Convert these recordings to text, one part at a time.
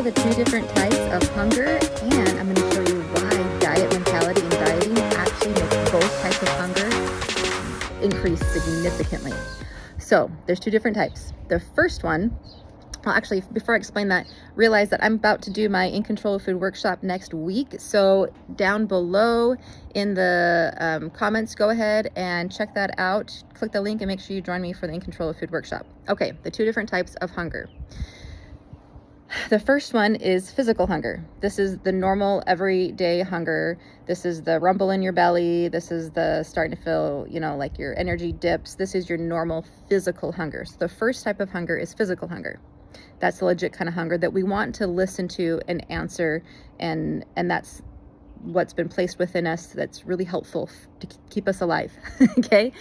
you the two different types of hunger, and I'm going to show you why diet mentality and dieting actually makes both types of hunger increase significantly. So there's two different types. The first one, well, actually, before I explain that, realize that I'm about to do my In Control of Food workshop next week. So down below in the comments, go ahead and check that out. Click the link and make sure you join me for the In Control of Food workshop. Okay, the two different types of hunger. The first one is physical hunger. This is the normal everyday hunger. This is the rumble in your belly. This is the starting to feel, like your energy dips. This is your normal physical hunger. So the first type of hunger is physical hunger. That's the legit kind of hunger that we want to listen to and answer, and that's what's been placed within us that's really helpful to keep us alive. Okay?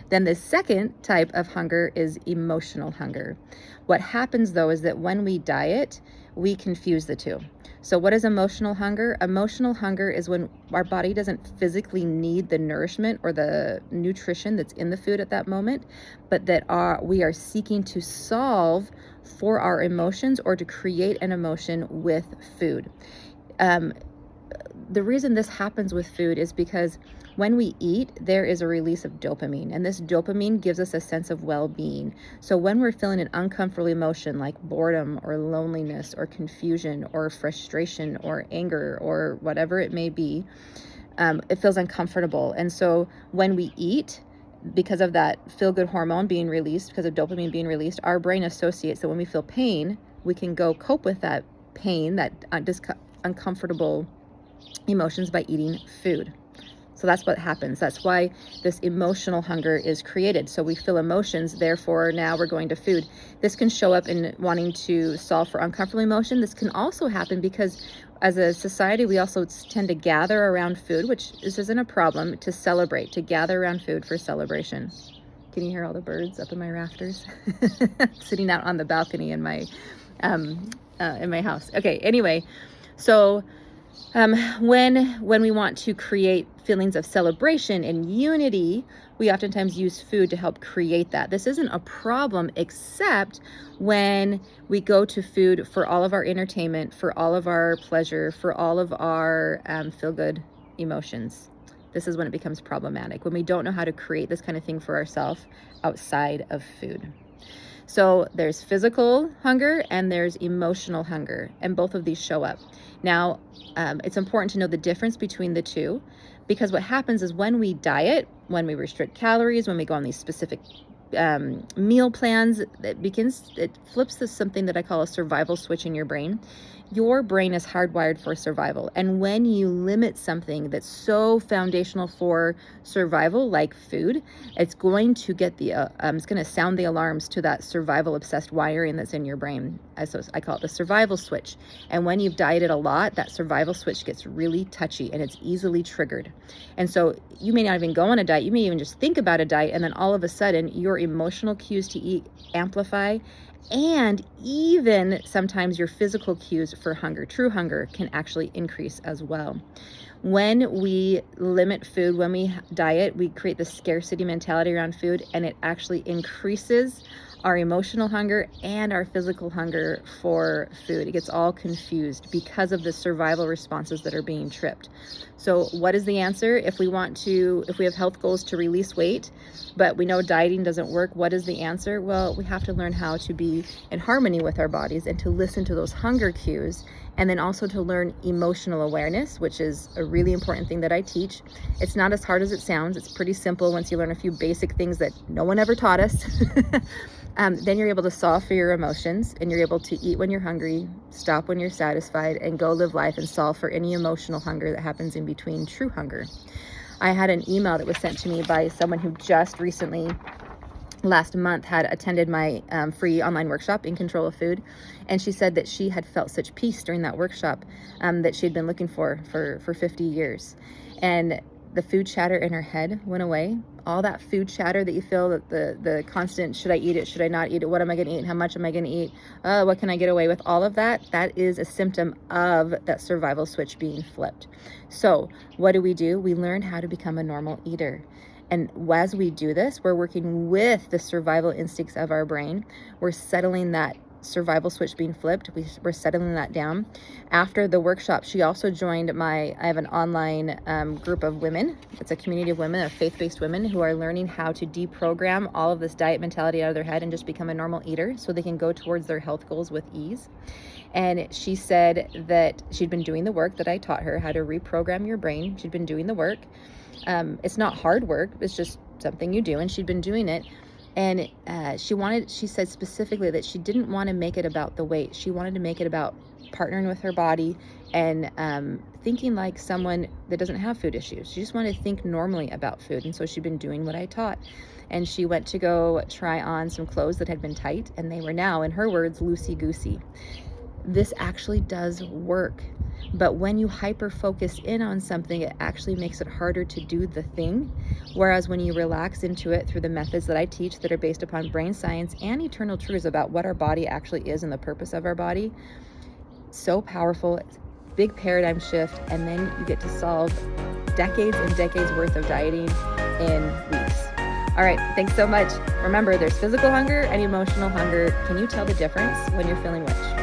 Then the second type of hunger is emotional hunger. What happens though is that when we diet, we confuse the two. So what is emotional hunger? Emotional hunger is when our body doesn't physically need the nourishment or the nutrition that's in the food at that moment, but that we are seeking to solve for our emotions or to create an emotion with food. The reason this happens with food is because when we eat, there is a release of dopamine, and this dopamine gives us a sense of well-being. So when we're feeling an uncomfortable emotion like boredom or loneliness or confusion or frustration or anger or whatever it may be, it feels uncomfortable. And so when we eat, because of that feel-good hormone being released, because of dopamine being released, our brain associates that when we feel pain, we can go cope with that pain, that uncomfortable emotions by eating food. So that's what happens. That's why this emotional hunger is created. So we feel emotions, therefore now we're going to food. This can show up in wanting to solve for uncomfortable emotion. This can also happen because as a society, we also tend to gather around food, which isn't a problem, to celebrate, to gather around food for celebration. Can you hear all the birds up in my rafters? Sitting out on the balcony in my house. Okay, anyway, so when we want to create feelings of celebration and unity, we oftentimes use food to help create that. This isn't a problem except when we go to food for all of our entertainment, for all of our pleasure, for all of our feel-good emotions. This is when it becomes problematic, when we don't know how to create this kind of thing for ourselves outside of food. So there's physical hunger and there's emotional hunger, and both of these show up. Now, it's important to know the difference between the two, because what happens is when we diet, when we restrict calories, when we go on these specific meal plans, it flips to something that I call a survival switch in your brain. Your brain is hardwired for survival. And when you limit something that's so foundational for survival, like food, it's going to get it's going to sound the alarms to that survival obsessed wiring that's in your brain. So I call it the survival switch. And when you've dieted a lot, that survival switch gets really touchy and it's easily triggered. And so you may not even go on a diet. You may even just think about a diet, and then all of a sudden your emotional cues to eat amplify. And even sometimes your physical cues for hunger, true hunger, can actually increase as well. When we limit food, when we diet, we create the scarcity mentality around food, and it actually increases our emotional hunger and our physical hunger for food. It gets all confused because of the survival responses that are being tripped. So what is the answer? If we have health goals to release weight, but we know dieting doesn't work, what is the answer? Well, we have to learn how to be in harmony with our bodies and to listen to those hunger cues, and then also to learn emotional awareness, which is a really important thing that I teach. It's not as hard as it sounds. It's pretty simple once you learn a few basic things that no one ever taught us. Then you're able to solve for your emotions, and you're able to eat when you're hungry, stop when you're satisfied, and go live life and solve for any emotional hunger that happens in between true hunger. I had an email that was sent to me by someone who just recently, last month, had attended my free online workshop, In Control of Food, and she said that she had felt such peace during that workshop that she had been looking for 50 years. And the food chatter in her head went away. All that food chatter that you feel, that the constant, should I eat it, should I not eat it, what am I going to eat, how much am I going to eat, what can I get away with, all of that is a symptom of that survival switch being flipped. So what do? We learn how to become a normal eater. And as we do this, we're working with the survival instincts of our brain. We're settling that survival switch being flipped. We're settling that down. After the workshop, she also joined I have an online group of women. It's a community of women, of faith-based women who are learning how to deprogram all of this diet mentality out of their head and just become a normal eater so they can go towards their health goals with ease. And she said that she'd been doing the work that I taught her, how to reprogram your brain. She'd been doing the work. It's not hard work. It's just something you do. And she'd been doing it. And she said specifically that she didn't want to make it about the weight. She wanted to make it about partnering with her body and thinking like someone that doesn't have food issues. She just wanted to think normally about food. And so she'd been doing what I taught. And she went to go try on some clothes that had been tight, and they were now, in her words, loosey-goosey. This actually does work. But when you hyper focus in on something, it actually makes it harder to do the thing. Whereas when you relax into it through the methods that I teach that are based upon brain science and eternal truths about what our body actually is and the purpose of our body, so powerful. It's a big paradigm shift. And then you get to solve decades and decades worth of dieting in weeks. All right, thanks so much. Remember, there's physical hunger and emotional hunger. Can you tell the difference when you're feeling which?